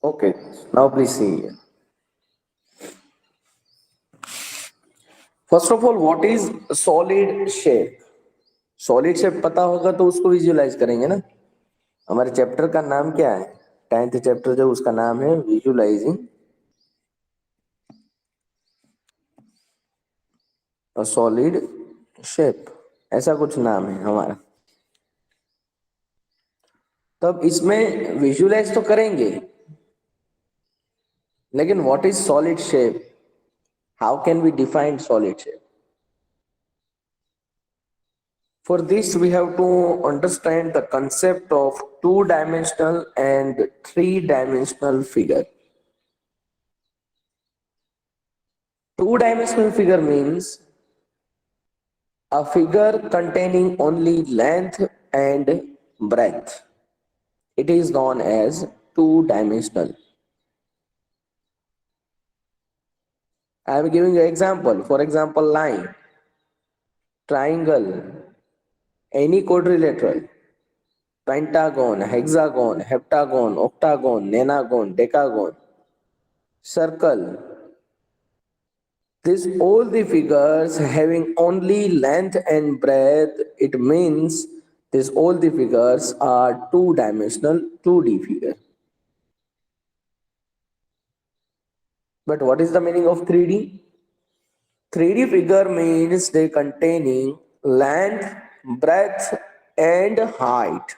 Okay, now please see here. First of all, what is solid shape? Solid shape पता होगा तो उसको visualise करेंगे ना। हमारे चैप्टर का नाम क्या है? 10th चैप्टर जो उसका नाम है विजुलाइजिंग अ सॉलिड शेप, ऐसा कुछ नाम है हमारा। तब इसमें विजुलाइज तो करेंगे, लेकिन what is solid shape? How can we define solid shape? For this, we have to understand the concept of two-dimensional and three-dimensional figure. Two-dimensional figure means a figure containing only length and breadth. It is known as two-dimensional. I am giving you an example. For example, line, triangle, any quadrilateral, pentagon, hexagon, heptagon, octagon, nonagon, decagon, circle. These all the figures having only length and breadth, it means these all the figures are two-dimensional 2D figure. But what is the meaning of 3D? 3D figure means they containing length, breadth and height.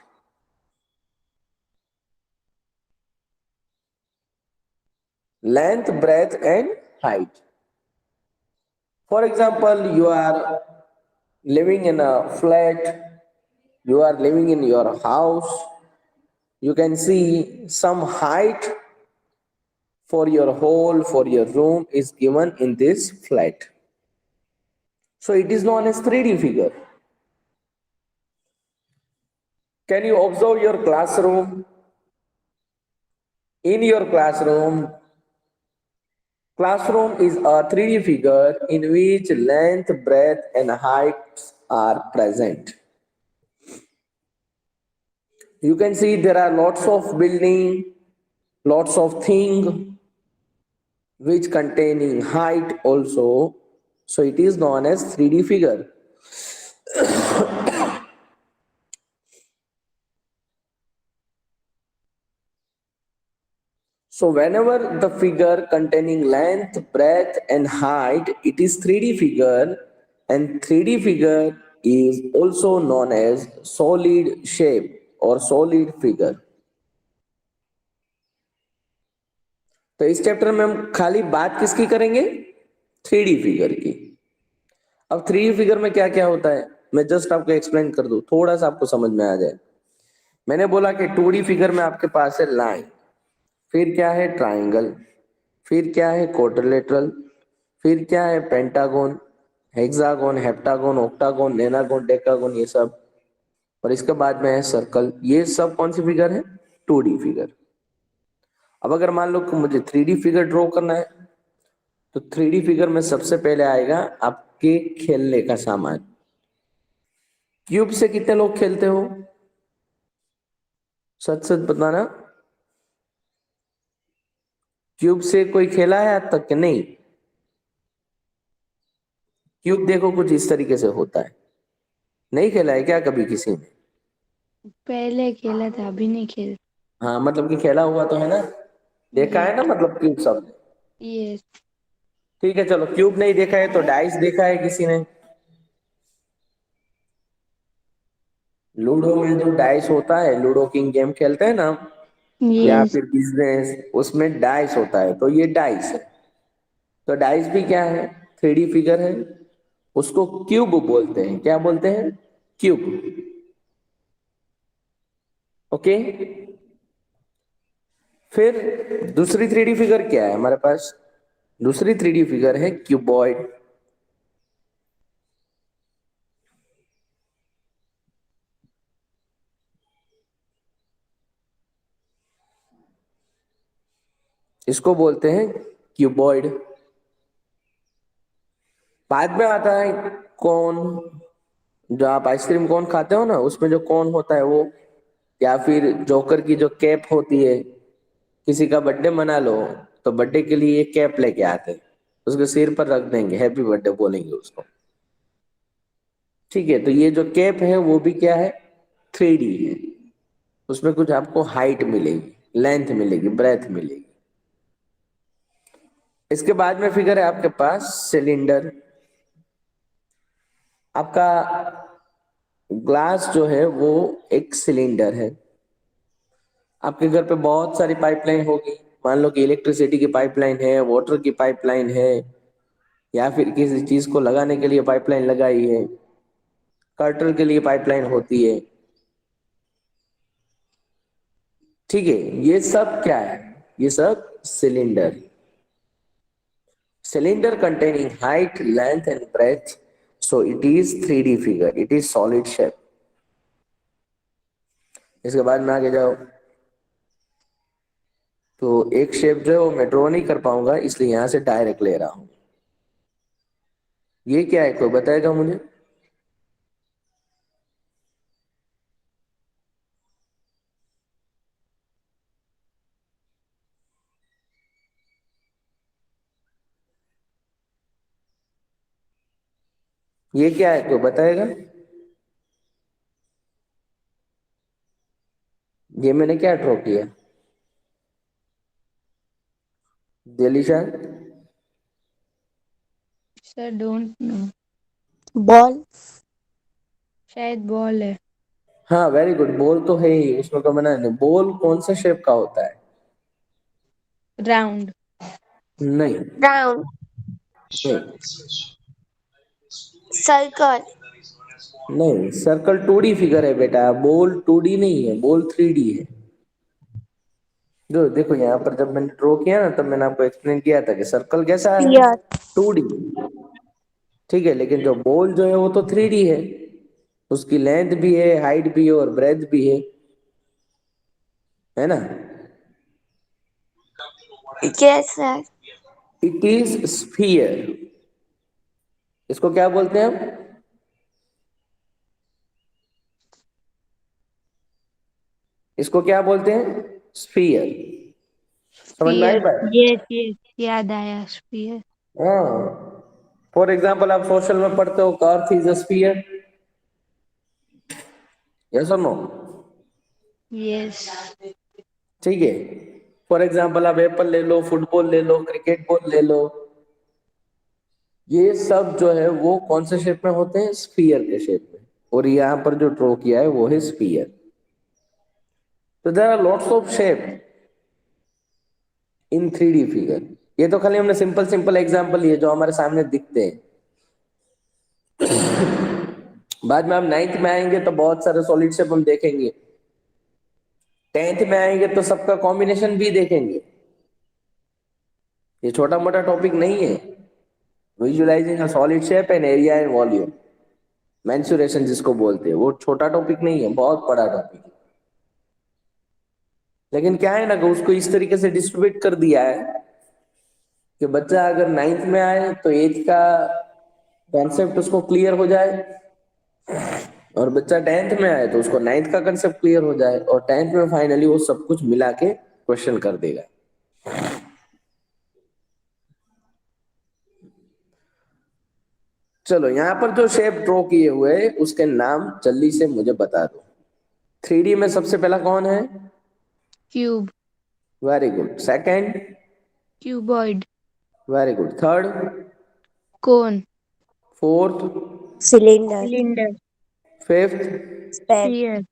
Length, breadth and height. For example, you are living in a flat, you are living in your house, you can see some height for your hall, for your room is given in this flat. So it is known as 3D figure. Can you observe your classroom? In your classroom is a 3D figure in which length, breadth and height are present. You can see there are lots of building, lots of thing which containing height also. So it is known as 3D figure. So whenever the figure containing length, breadth and height, it is 3D figure, and 3D figure is also known as solid shape or solid figure. तो इस chapter में हम खाली बात किसकी करेंगे? 3D figure की। अब 3D फिगर में क्या क्या होता है मैं जस्ट आपको एक्सप्लेन कर दूं, थोड़ा सा आपको समझ में आ जाए। मैंने बोला कि 2D फिगर में आपके पास है लाइन, फिर क्या है ट्राइंगल, फिर क्या है क्वाड्रिलेटरल, फिर क्या है pentagon, hexagon, heptagon, octagon, nonagon, decagon, ये सब, और इसके बाद में है सर्कल। ये सब कौन सी फिगर है? 2D figure. अब अगर मान लो कि मुझे 3D फिगर ड्रॉ करना है, तो 3D फिगर में सबसे पहले आएगा आपके खेलने का सामान। क्यूब से कितने लोग खेलते हो? सच सच बताना, क्यूब से कोई खेला है आज तक कि नहीं? क्यूब देखो कुछ इस तरीके से होता है, नहीं खेला है क्या कभी किसी ने? पहले खेला था, अभी नहीं खेल। हाँ मतलब कि खेला हुआ तो है ना, देखा है ना, मतलब क्यूब सब। यस। ठीक है चलो, क्यूब नहीं देखा है तो डाइस देखा है किसी ने? लूडो में जो डाइस होता है, लूडो किंग गेम खेलते हैं ना, या यस। फिर बिजनेस, उसमें डाइस होता है, तो ये डाइस है। तो डाइस भी क्या है? 3D फिगर है, उसको क्यूब बोलते हैं। क्या बोलते हैं? क्यूब। ओके। फिर दूसरी 3D फिगर क्या है हमारे पास? दूसरी 3D फिगर है क्यूबॉइड। इसको बोलते हैं क्यूबॉइड। बाद में आता है कोन। जो आप आइसक्रीम कोन खाते हो ना, उसमें जो कोन होता है वो, या फिर जोकर की जो कैप होती है, किसी का बर्थडे मना लो तो बर्थडे के लिए एक कैप लेके आते हैं, उसके सिर पर रख देंगे, हैप्पी बर्थडे बोलेंगे उसको। ठीक है, तो ये जो कैप है वो भी क्या है, 3D है। उसमें कुछ आपको हाइट मिलेगी, लेंथ मिलेगी, ब्रेथ मिलेगी। इसके बाद में फिगर है आपके पास सिलेंडर। आपका ग्लास जो है वो एक सिलेंडर है। आपके घर पे बहुत सारी पाइपलाइन होगी, मान लो कि इलेक्ट्रिसिटी की पाइपलाइन है, वाटर की पाइपलाइन है, या फिर किसी चीज को लगाने के लिए पाइपलाइन लगाई है, कर्टन के लिए पाइपलाइन होती है। ठीक है, ये सब क्या है, ये सब cylinder. Cylinder containing height, length and breadth. So it is 3D figure. It is solid shape. इसके बाद में आगे जाओ तो एक शेप जो है वो मैं ड्रॉ नहीं कर पाऊंगा, इसलिए यहां से डायरेक्ट ले रहा हूं। ये क्या है, कोई बताएगा मुझे? ये क्या है, कोई बताएगा? ये मैंने क्या ड्रॉ किया? Dilisha? Sir don't know. Ball. शायद बॉल है। हाँ वेरी गुड, बॉल तो है ही, उसमें तो मना नहीं। बॉल कौन सा शेप का होता है? राउंड। नहीं राउंड। नहीं सर्कल। नहीं, सर्कल 2D फिगर है बेटा, बॉल 2D नहीं है, बॉल 3D है। जो देखो यहाँ पर जब मैंने ड्रॉ किया ना, तब मैंने आपको एक्सप्लेन किया था कि सर्कल कैसा है, स्फीयर। 2D। ठीक है, लेकिन जो बॉल जो है वो तो 3D है, उसकी लेंथ भी है, हाइट भी है और ब्रेथ भी है ना? Yes sir. It is sphere. इसको क्या बोलते हैं हम? इसको क्या बोलते हैं? स्फीयर। समझ में आई स्पीयर। बात? यस यस, याद आया, स्पीयर। हाँ, फॉर एग्जाम्पल आप सोशल में पढ़ते हो earth is a sphere, yes और नो? यस। ठीक है, फॉर एग्जाम्पल आप एप्पल ले लो, फुटबॉल ले लो, क्रिकेट बॉल ले लो, ये सब जो है वो कौन से शेप में होते हैं? स्फीयर के शेप में। और यहाँ पर जो ड्रॉ किया है वो है स्फीयर। तो there are lots of shape in 3D figure. ये तो खाली हमने सिंपल सिंपल एग्जांपल लिए जो हमारे सामने दिखते हैं। बाद में हम 9th में आएंगे तो बहुत सारे सॉलिड शेप हम देखेंगे। 10th में आएंगे तो सबका कॉम्बिनेशन भी देखेंगे। ये छोटा मोटा टॉपिक नहीं है। Visualising a solid shape and area and volume, mensuration जिसको बोलते हैं, वो छोटा टॉपिक नहीं है, बहुत बड़ा टॉपिक है। लेकिन क्या है ना कि उसको इस तरीके से डिस्ट्रीब्यूट कर दिया है कि बच्चा अगर 9th में आए तो 8th का कॉन्सेप्ट उसको क्लियर हो जाए, और बच्चा 10th में आए तो उसको 9th का कंसेप्ट क्लियर हो जाए, और 10th में फाइनली वो सब कुछ मिला के क्वेश्चन कर देगा। चलो यहाँ पर जो शेप ड्रॉ किए हुए उसके नाम जल्दी से मुझे बता दो। 3D में सबसे पहला कौन है? Cube. Very good. Second? Cuboid. Very good. Third? Cone. Fourth? Cylinder. Cylinder. Fifth? Sphere. Sphere.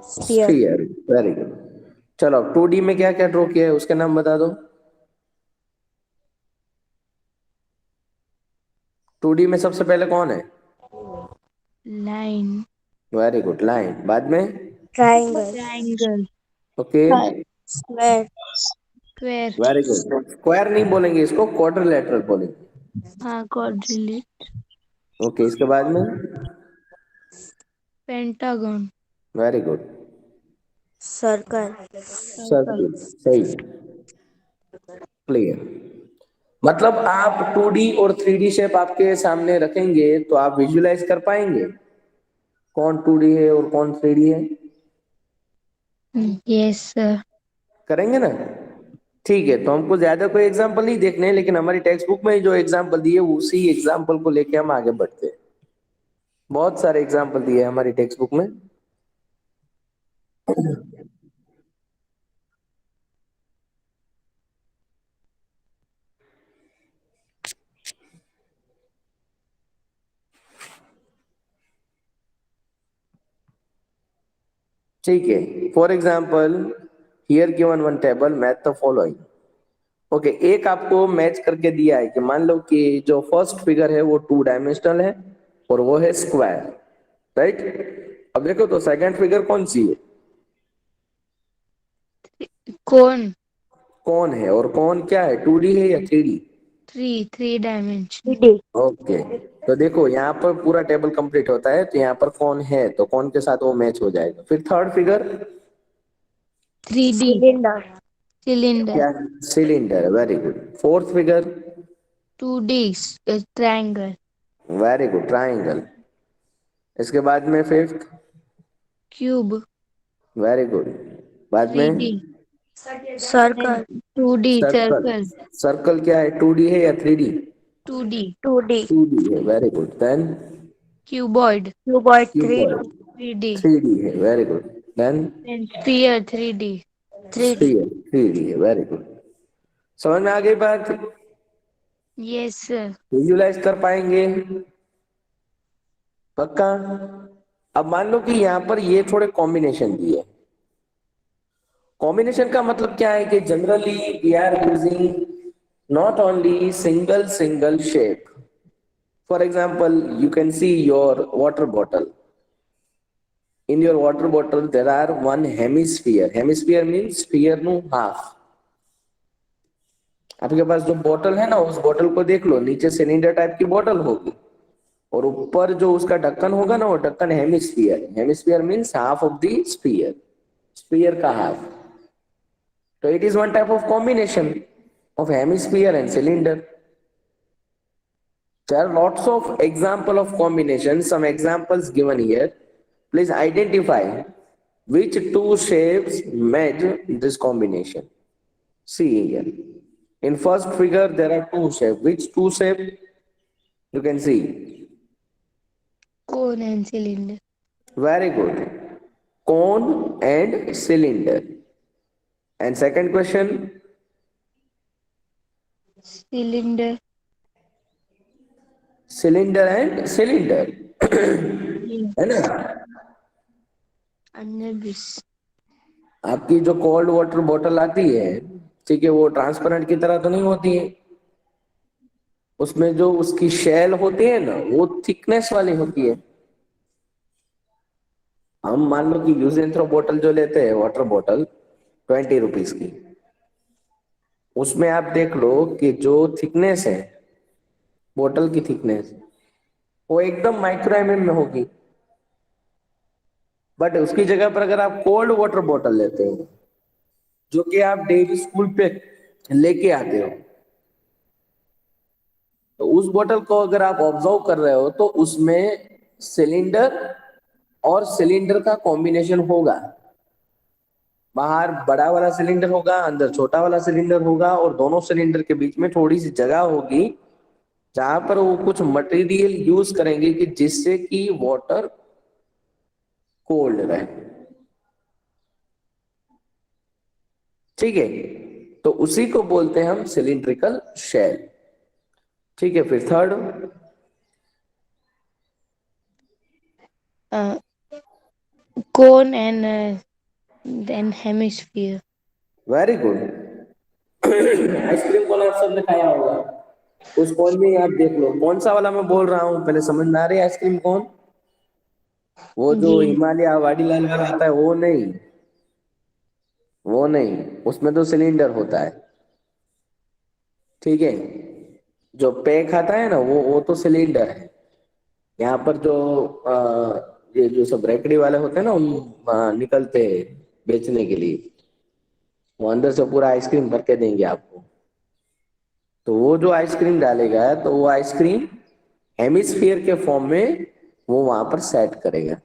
Sphere. Sphere. Very good. चलो अब 2D में क्या क्या ड्रॉ किया है उसके नाम बता दो। 2D में सबसे पहले कौन है? लाइन। Very good, line. बाद में? Triangle. Triangle. Okay, square. Square. Very good. Square नहीं बोलेंगे इसको, क्वाड्रिलेटरल बोलेंगे। हाँ, क्वाड्रिलेट। ओके, इसके बाद में? Pentagon. Circle. Very good. Circle. Circle, सही, क्लियर। मतलब आप 2D और 3D शेप आपके सामने रखेंगे तो आप विजुलाइज कर पाएंगे कौन 2D है और कौन 3D है? Yes, sir. करेंगे ना? ठीक है, तो हमको ज्यादा कोई एग्जांपल नहीं देखने हैं, लेकिन हमारी टेक्स्ट बुक में जो एग्जांपल दिए उसी एग्जांपल को लेके हम आगे बढ़ते हैं। बहुत सारे एग्जांपल दिए हैं हमारी टेक्स्ट बुक में। ठीक है, for example here given one table match the following. Okay, एक आपको मैच करके दिया है कि मान लो कि जो फर्स्ट फिगर है वो 2 डायमेंशनल है और वो है स्क्वायर, राइट? अब देखो तो सेकंड फिगर कौन सी है? Cone. कौन है, और कौन क्या है, 2D है या 3D? Three dimension. 3D. Okay, तो देखो यहाँ पर पूरा टेबल कंप्लीट होता है, तो यहाँ पर कौन है तो कौन के साथ वो मैच हो जाएगा। फिर third figure 3D. Cylinder. Cylinder. क्या? Cylinder, very good. Fourth figure 2D. Triangle. Very good, triangle. इसके बाद में फिफ्थ Cube. Very good. बाद में 3D. Circle. 2D. Circle. Circle. Circle क्या है, 2D है या 3D? 2D. 2D. 2D है, very good. Then Cuboid. Cuboid. 3D. Cuboid 3D. 3D है, very good. Then And sphere 3D. 3D. Sphere 3D है, very good. समझ में आ गई बात? Yes, sir. विजुलाइज कर पाएंगे पक्का? अब मान लो कि यहाँ पर ये थोड़े कॉम्बिनेशन दिए। कॉम्बिनेशन का मतलब क्या है कि generally we are using not only single single shape. For example you can see your water bottle. In your water bottle there are one hemisphere. Hemisphere means sphere नु half. आपके पास जो बोतल है ना, उस बोतल को देख लो, नीचे सिलेंडर टाइप की बोतल होगी और ऊपर जो उसका ढक्कन होगा ना, वो ढक्कन hemisphere. Hemisphere means half of the sphere, sphere का हाफ। तो it is one type of combination of hemisphere and cylinder. There are lots of example of combination. Some examples given here. Please identify which two shapes match this combination. See here. In first figure there are two shapes. Which two shapes you can see? Cone and cylinder. Very good. Cone and cylinder. And second question, Cylinder. cylinder and cylinder. Yeah. है ना? Anubis. आपकी जो cold water बोतल आती है, ठीक है, वो ट्रांसपेरेंट की तरह तो नहीं होती है। उसमें जो उसकी शेल होती है ना, वो थिकनेस वाली होती है। हम मान लो कि यूज एंड थ्रो बोतल जो लेते हैं, वाटर बोतल 20 रुपीज की, उसमें आप देख लो कि जो थिकनेस है, बोतल की थिकनेस, वो एकदम माइक्रो एमएम में होगी। बट उसकी जगह पर अगर आप कोल्ड वाटर बोतल लेते हो, जो कि आप डेली स्कूल पे लेके आते हो, तो उस बोतल को अगर आप ऑब्जर्व कर रहे हो तो उसमें सिलेंडर और सिलेंडर का कॉम्बिनेशन होगा। बाहर बड़ा वाला सिलेंडर होगा, अंदर छोटा वाला सिलेंडर होगा, और दोनों सिलेंडर के बीच में थोड़ी सी जगह होगी जहां पर वो कुछ मटेरियल यूज करेंगे कि जिससे कि वाटर कोल्ड रहे। ठीक है, तो उसी को बोलते हैं हम सिलिंड्रिकल शेल। ठीक है, फिर third Uh, Cone and then hemisphere. Very good. Ice cream cone आप सबने खाया होगा, उस कोन में आप देख लो कौन सा वाला मैं बोल रहा हूँ, पहले समझ में आ रही है? आइसक्रीम कोन, वो जो जी. हिमालय वाडीलाल वाला आता है, वो नहीं, वो नहीं, उसमें तो सिलेंडर होता है। ठीक है, जो पैक आता है ना, वो तो सिलेंडर है। यहाँ पर जो ये जो सब रेकड़ी वाले होते हैं ना, उन निकलते हैं बेचने के लिए, वो अंदर से पूरा आइसक्रीम भर के देंगे आपको। तो वो जो आइसक्रीम डालेगा, तो वो आइसक्रीम हेमिस्फीयर के फॉर्म में वो वहां पर सेट करेगा।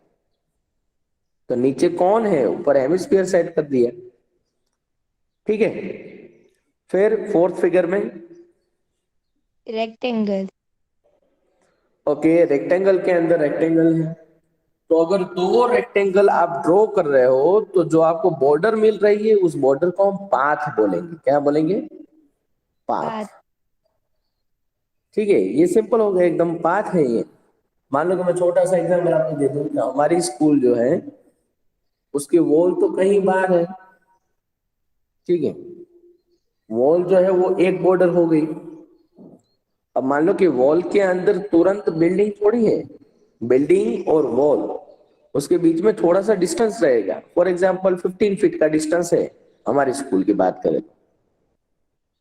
तो नीचे कौन है, ऊपर हेमिस्फीयर सेट कर दिया। ठीक है, फिर फोर्थ फिगर में, rectangle, ओके रेक्टेंगल के अंदर रेक्टेंगल है, तो अगर दो रेक्टेंगल आप ड्रॉ कर रहे हो तो जो आपको बॉर्डर मिल रही है उस बॉर्डर को हम पाथ बोलेंगे। क्या बोलेंगे? पाथ। path, ठीक है, ये सिंपल हो गया एकदम, पाथ है ये। मान लो कि मैं छोटा सा एग्जाम्पल आपको दे दूं कि हमारी स्कूल जो है उसकी वॉल तो कहीं बाहर है। ठीक है, वॉल जो है वो एक बॉर्डर हो गई। अब मान लो कि वॉल के अंदर तुरंत बिल्डिंग थोड़ी है, बिल्डिंग और वॉल उसके बीच में थोड़ा सा डिस्टेंस रहेगा। फॉर एग्जाम्पल 15 फीट का डिस्टेंस है, हमारी स्कूल की बात करें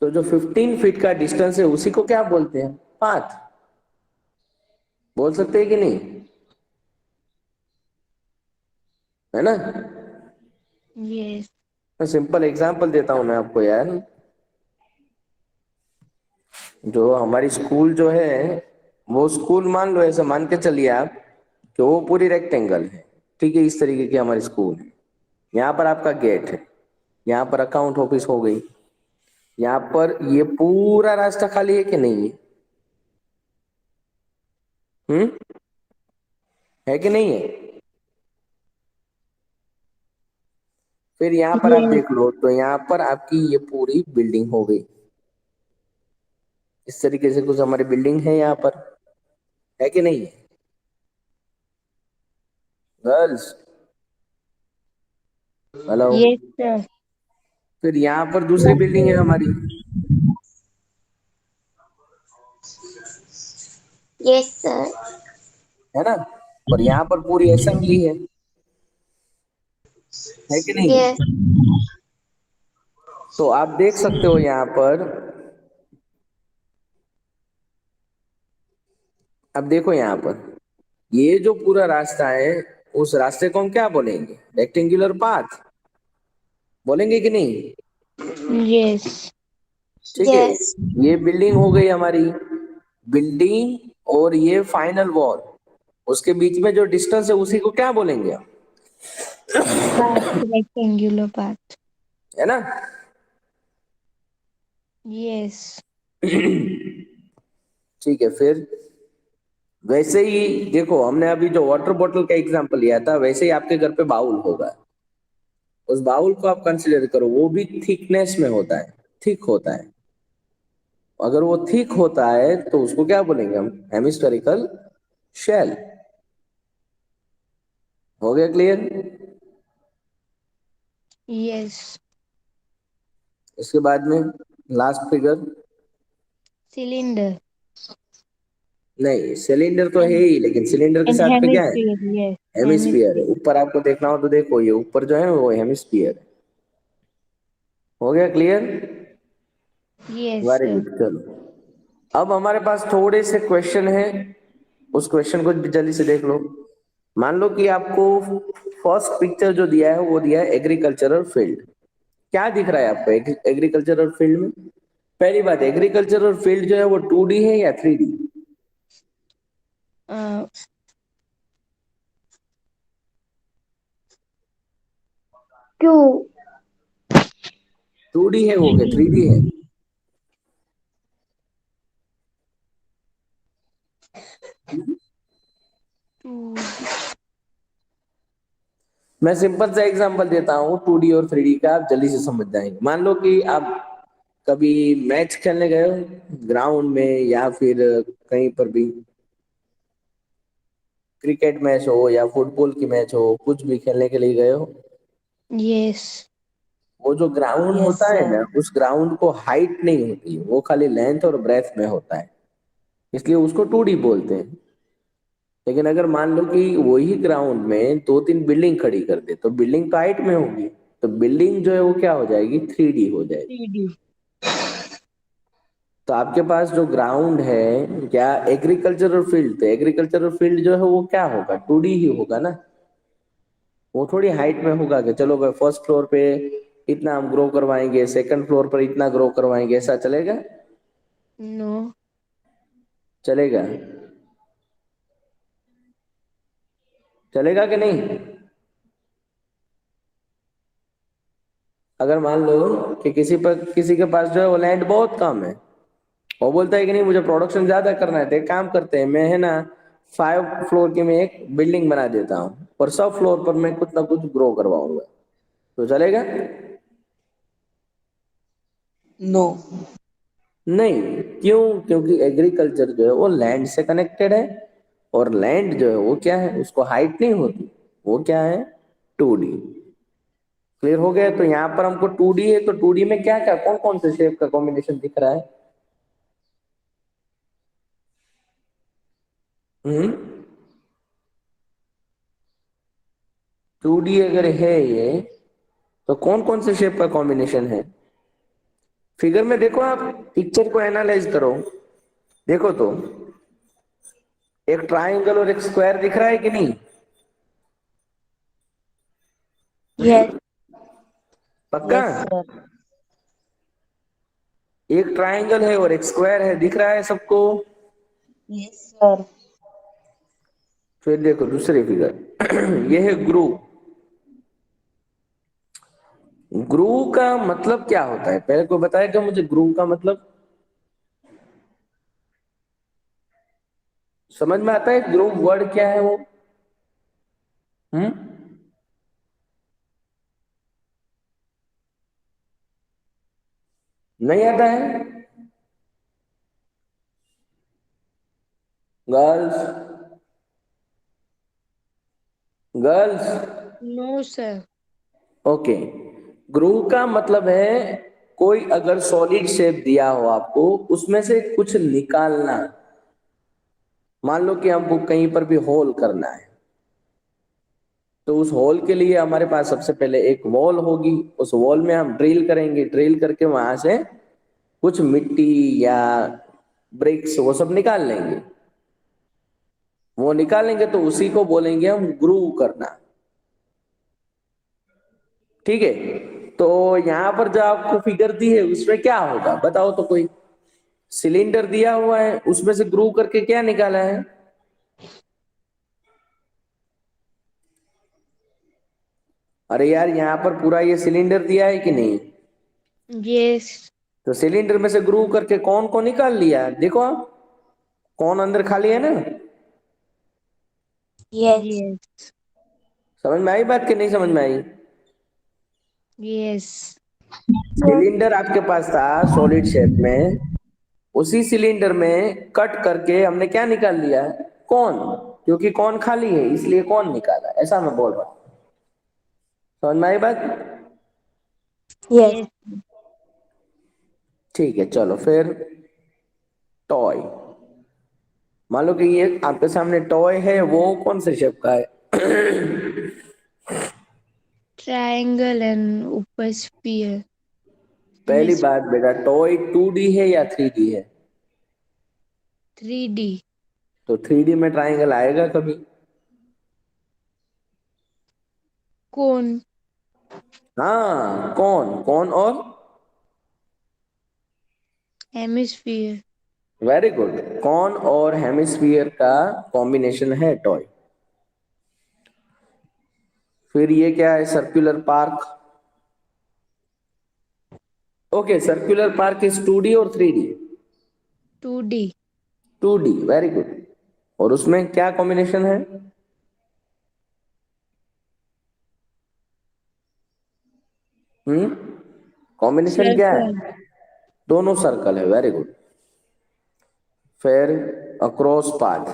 तो जो 15 फीट का डिस्टेंस है उसी को क्या बोलते हैं? पाथ। बोल सकते हैं कि नहीं? है ना? yes, मैं सिंपल एग्जांपल देता हूं मैं आपको यार। जो हमारी स्कूल जो है वो स्कूल मान लो, ऐसे मान के चलिए आप कि वो पूरी रेक्टेंगल है। ठीक है, इस तरीके की हमारी स्कूल है। यहाँ पर आपका गेट है, यहाँ पर अकाउंट ऑफिस हो गई, यहाँ पर ये पूरा रास्ता खाली है कि नहीं है? हम्म, है कि नहीं है? फिर यहाँ पर आप yes, देख लो तो यहाँ पर आपकी ये पूरी बिल्डिंग हो गई। इस तरीके से कुछ हमारी बिल्डिंग है यहाँ पर, है कि नहीं है गर्ल्स? हेलो? yes sir, फिर यहाँ पर दूसरी बिल्डिंग है हमारी, Yes, sir. है ना? और यहाँ पर पूरी असेंबली है कि नहीं? Yes. तो आप देख सकते हो यहाँ पर, अब देखो यहाँ पर ये जो पूरा रास्ता है उस रास्ते को हम क्या बोलेंगे? रेक्टेंगुलर पाथ बोलेंगे कि नहीं? yes, ठीक है, Yes. ये बिल्डिंग हो गई हमारी, बिल्डिंग और ये फाइनल वॉल, उसके बीच में जो डिस्टेंस है उसी को क्या बोलेंगे हम? path, rectangular path, है ना? yes, ठीक है, फिर वैसे ही देखो, हमने अभी जो वाटर बॉटल का एग्जांपल लिया था वैसे ही आपके घर पे बाउल होगा। उस बाउल को आप कंसिडर करो, वो भी थिकनेस में होता है, थिक होता है। अगर वो थिक होता है तो उसको क्या बोलेंगे हम? Hemispherical shell. हो गया क्लियर? yes, इसके बाद में लास्ट फिगर, cylinder, नहीं सिलेंडर तो है and ही, लेकिन सिलेंडर के and साथ पे क्या है? hemisphere, yes, हेमिस्फीयर है। hemisphere, ऊपर आपको देखना हो तो देखो, ये ऊपर जो है वो हेमिस्फीयर है। हो गया clear? yes very sir, good, चलो अब हमारे पास थोड़े से क्वेश्चन हैं, उस क्वेश्चन को भी जल्दी से देख लो। मान लो कि आपको फर्स्ट पिक्चर जो दिया है वो दिया है एग्रीकल्चरल फील्ड। क्या दिख रहा है आपको एग्रीकल्चरल फील्ड में? पहली बात, एग्रीकल्चरल फील्ड जो है वो 2D है या 3D? uh, 2, 2D है वो, क्या 3D, 3D है? 2, मैं सिंपल सा एग्जांपल देता हूँ 2D और 3D का, आप जल्दी से समझ जाएंगे। मान लो कि आप कभी मैच खेलने गए हो ग्राउंड में, या फिर कहीं पर भी क्रिकेट मैच हो या फुटबॉल की मैच हो, कुछ भी खेलने के लिए गए हो। yes, वो जो ग्राउंड yes होता है sir, ना, उस ग्राउंड को हाइट नहीं होती, वो खाली लेंथ और ब्रेथ में होता है, इसलिए उसको 2D बोलते हैं। लेकिन अगर मान लो कि वही ग्राउंड में दो तीन बिल्डिंग खड़ी कर दे तो बिल्डिंग तो हाइट में होगी, तो बिल्डिंग जो है वो क्या हो जाएगी? 3D हो जाएगी। 3D, तो आपके पास जो ग्राउंड है, क्या एग्रीकल्चरल फील्ड, तो एग्रीकल्चरल फील्ड जो है वो क्या होगा? 2D ही होगा ना। वो थोड़ी हाइट में होगा कि चलो भाई फर्स्ट फ्लोर पे इतना हम ग्रो करवाएंगे, सेकंड फ्लोर पर इतना ग्रो करवाएंगे, ऐसा चलेगा? no, चलेगा? चलेगा कि नहीं? अगर मान लो कि किसी के पास जो है वो लैंड बहुत कम है, वो बोलता है कि नहीं मुझे प्रोडक्शन ज्यादा करना है, तो एक काम करते हैं, मैं है ना 5 फ्लोर की मैं एक बिल्डिंग बना देता हूँ और सब फ्लोर पर मैं कुछ ना कुछ ग्रो करवाऊंगा, तो चलेगा? नो। नहीं। क्यों? क्योंकि एग्रीकल्चर जो है वो लैंड से कनेक्टेड है, और लैंड जो है वो क्या है, उसको हाइट नहीं होती, वो क्या है, 2D। क्लियर हो गया? तो यहाँ पर हमको 2D है, तो 2D में क्या क्या कौन कौन से शेप का कॉम्बिनेशन दिख रहा है? हम्म 2D अगर है ये, तो कौन कौन से शेप का कॉम्बिनेशन है? फिगर में देखो, आप पिक्चर को एनालाइज करो, देखो तो एक ट्राइंगल और एक स्क्वायर दिख रहा है कि नहीं? यस। पक्का? Yes sir. एक ट्राइंगल है और एक स्क्वायर है, दिख रहा है सबको? Yes sir. फिर देखो दूसरी फिगर ये है ग्रू। ग्रू का मतलब क्या होता है, पहले कोई बताएगा मुझे ग्रू का मतलब? समझ में आता है ग्रू वर्ड क्या है वो? हम्म नहीं आता है? Girls, girls, no sir. Okay. ग्रू का मतलब है कोई अगर सॉलिड शेप दिया हो आपको, उसमें से कुछ निकालना। मान लो कि हमको कहीं पर भी होल करना है, तो उस होल के लिए हमारे पास सबसे पहले एक वॉल होगी, उस वॉल में हम ड्रिल करेंगे, ड्रिल करके वहां से कुछ मिट्टी या ब्रिक्स वो सब निकाल लेंगे। वो निकालेंगे तो उसी को बोलेंगे हम ग्रू करना। ठीक है? तो यहां पर जो आपको फिगर दी है उसमें क्या होगा बताओ तो कोई? सिलेंडर दिया हुआ है, उसमें से ग्रू करके क्या निकाला है? अरे यार, यहाँ पर पूरा ये सिलेंडर दिया है कि नहीं? यस। तो सिलेंडर में से ग्रू करके कौन को निकाल लिया, देखो आप, कौन अंदर खाली है ना? यस। यस। समझ में आई बात कि नहीं समझ में आई? यस। सिलेंडर आपके पास था सॉलिड शेप में, उसी सिलेंडर में कट करके हमने क्या निकाल लिया, कौन। क्योंकि कौन खाली है इसलिए कौन निकाला, ऐसा मैं बोल रहा हूँ। समझ में आई बात? यस। यस। ठीक है, चलो फिर टॉय। मान लो कि ये आपके सामने टॉय है, वो कौन से शेप का है? ट्रायंगल एंड ऊपर स्फीयर। पहली बात बेटा, टॉय 2D है या 3D है? 3D। तो 3D में ट्राइंगल आएगा कभी? कोन। हाँ, कौन कौन और हेमिस्फीयर। Very good. कौन और हेमिस्फीयर का कॉम्बिनेशन है टॉय। फिर ये क्या है, circular park. Okay, circular park is 2D और 3D? 2D। 2D, very good. और उसमें क्या कॉम्बिनेशन है? कॉम्बिनेशन क्या सर्कल। है? दोनों सर्कल है, वेरी गुड। फिर cross path.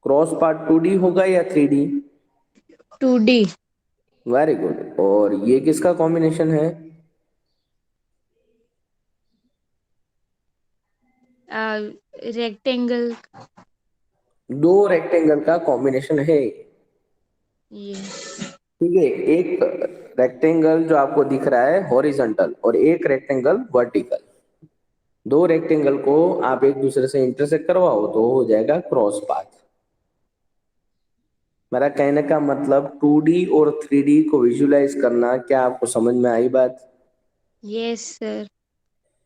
Cross path 2D होगा या 3D? 2D। Very good. और ये किसका कॉम्बिनेशन है? रेक्टेंगल। दो रेक्टेंगल का कॉम्बिनेशन है। यस। ठीक है, एक रेक्टेंगल जो आपको दिख रहा है हॉरिजॉन्टल और एक रेक्टेंगल वर्टिकल, दो रेक्टेंगल को आप एक दूसरे से इंटरसेक्ट करवाओ तो हो जाएगा क्रॉस पाथ। मेरा कहने का मतलब 2D और 3D को विजुलाइज करना, क्या आपको समझ में आई बात? Yes sir.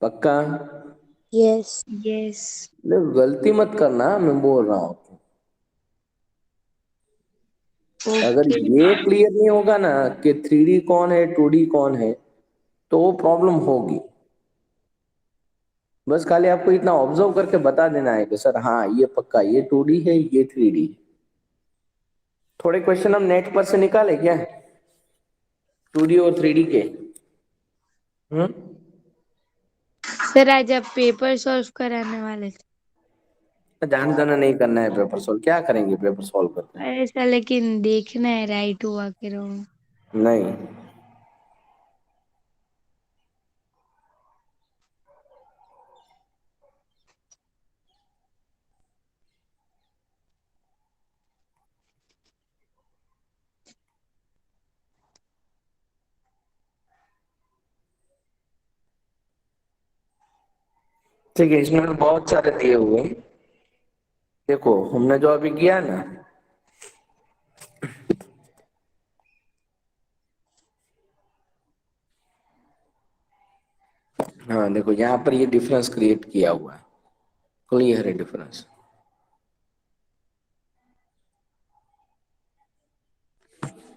पक्का? यस। यस। नहीं, गलती मत करना, मैं बोल रहा हूँ। अगर ओके ये क्लियर नहीं होगा ना कि 3D कौन है 2D कौन है, तो वो प्रॉब्लम होगी। बस खाली आपको इतना ऑब्जर्व करके बता देना है कि सर हाँ ये पक्का ये 2D है ये 3D। थोड़े क्वेश्चन हम नेट पर से निकाले क्या, 2D और 3D के। हम्म। सर, आज आप पेपर सॉल्व कराने वाले थे। जान जाना नहीं करना है पेपर सॉल्व, क्या करेंगे पेपर सॉल्व करके। ऐसा लेकिन देखना है राइट हुआ कि रॉन्ग। नहीं। ठीक है, इसमें तो बहुत सारे दिए हुए हैं। देखो हमने जो अभी किया ना, हाँ देखो यहाँ पर ये डिफरेंस क्रिएट किया हुआ है, क्लियर है डिफरेंस।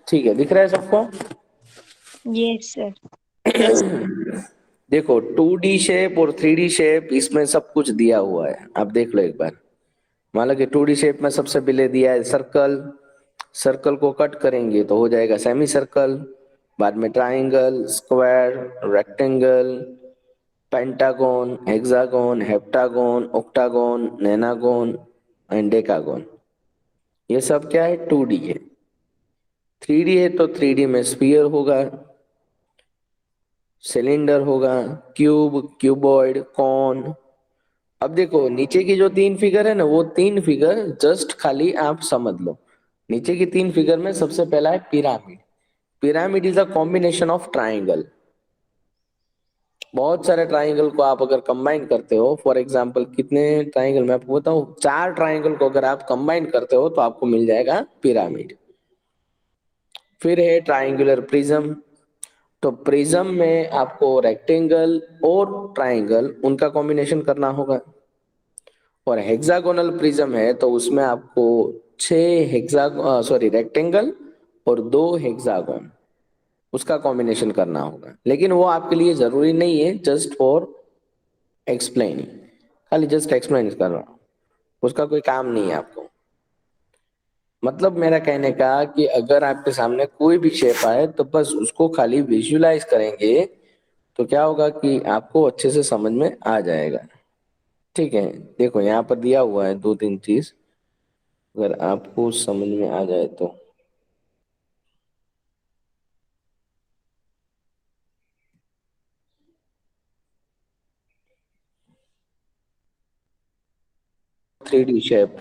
ठीक है, दिख रहा है सबको। Yes sir. देखो 2D शेप और 3D शेप इसमें सब कुछ दिया हुआ है, आप देख लो एक बार। मान लो कि 2D शेप में सबसे पहले दिया है सर्कल, सर्कल को कट करेंगे तो हो जाएगा सेमी सर्कल, बाद में triangle, square, rectangle, pentagon, hexagon, heptagon, octagon, nonagon and decagon. ये सब क्या है 2D है। 3D है तो 3D में स्फीयर होगा, सिलेंडर होगा, क्यूब, क्यूबॉइड, कॉन। अब देखो नीचे की जो तीन फिगर है ना, वो तीन फिगर जस्ट खाली आप समझ लो। नीचे की तीन फिगर में सबसे पहला है pyramid. Pyramid is a combination of triangle. बहुत सारे ट्राइंगल को आप अगर कंबाइन करते हो, फॉर एग्जांपल कितने ट्राइंगल मैं आपको बताऊं, चार ट्राइंगल को अगर आप कंबाइन करते हो तो आपको मिल जाएगा पिरामिड। फिर है ट्राइंगुलर प्रिज्म। तो प्रिज्म में आपको रेक्टेंगल और ट्राइंगल उनका कॉम्बिनेशन करना होगा। और हेक्सागोनल प्रिज्म है तो उसमें आपको छह हेक्सा सॉरी रेक्टेंगल और दो हेक्सागोन उसका कॉम्बिनेशन करना होगा। लेकिन वो आपके लिए जरूरी नहीं है, जस्ट फॉर एक्सप्लेनिंग, खाली जस्ट एक्सप्लेन कर रहा हूँ, उसका कोई काम नहीं है आपको। मतलब मेरा कहने का कि अगर आपके सामने कोई भी शेप आए तो बस उसको खाली विजुलाइज करेंगे तो क्या होगा कि आपको अच्छे से समझ में आ जाएगा। ठीक है, देखो यहाँ पर दिया हुआ है दो तीन चीज, अगर आपको समझ में आ जाए तो। 3D शेप,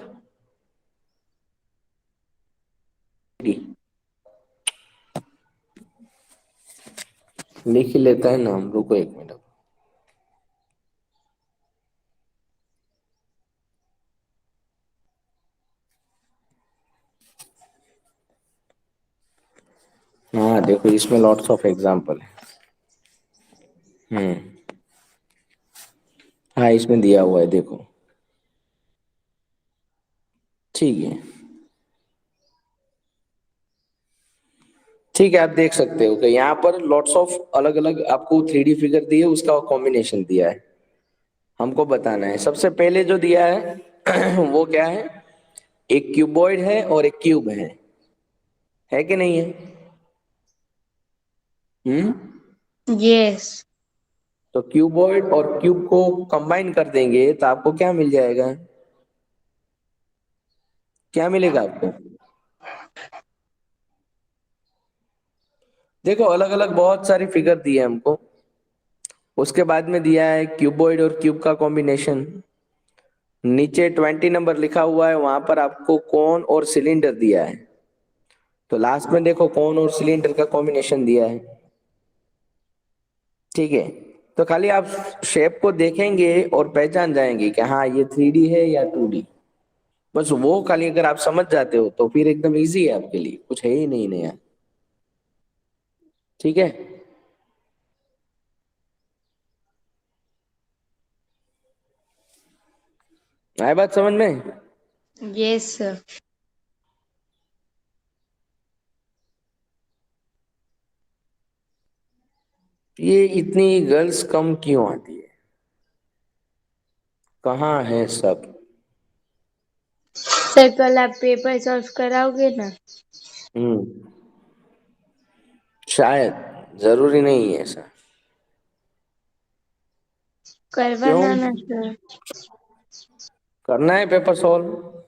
लिख ही लेता है नाम, रुको एक मिनट। हाँ देखो इसमें लॉट्स ऑफ एग्जांपल है। हम्म। हाँ इसमें दिया हुआ है देखो। ठीक है, ठीक है, आप देख सकते हो कि यहाँ पर लॉट्स ऑफ अलग अलग आपको 3D फिगर दी है, उसका कॉम्बिनेशन दिया है, हमको बताना है। सबसे पहले जो दिया है वो क्या है, एक क्यूबॉइड है और एक क्यूब है कि नहीं है। हम्म। यस। तो क्यूबॉइड और क्यूब को कंबाइन कर देंगे तो आपको क्या मिल जाएगा, क्या मिलेगा आपको। देखो अलग अलग बहुत सारी फिगर दी है हमको, उसके बाद में दिया है क्यूबॉइड और क्यूब का कॉम्बिनेशन। नीचे 20 नंबर लिखा हुआ है, वहां पर आपको कोन और सिलेंडर दिया है। तो लास्ट में देखो कोन और सिलेंडर का कॉम्बिनेशन दिया है। ठीक है, तो खाली आप शेप को देखेंगे और पहचान जाएंगे कि हाँ ये 3D है या 2D। बस वो खाली अगर आप समझ जाते हो तो फिर एकदम इजी है आपके लिए, कुछ है ही नहीं नया। ठीक है, आए बात समझ में। Yes sir. ये इतनी गर्ल्स कम क्यों आती है? कहाँ है सब? सर कल आप पेपर सॉल्व कराओगे ना? हम्म, शायद, जरूरी नहीं है ऐसा। क्यों? करवाना ना सर। करना है पेपर सॉल्व?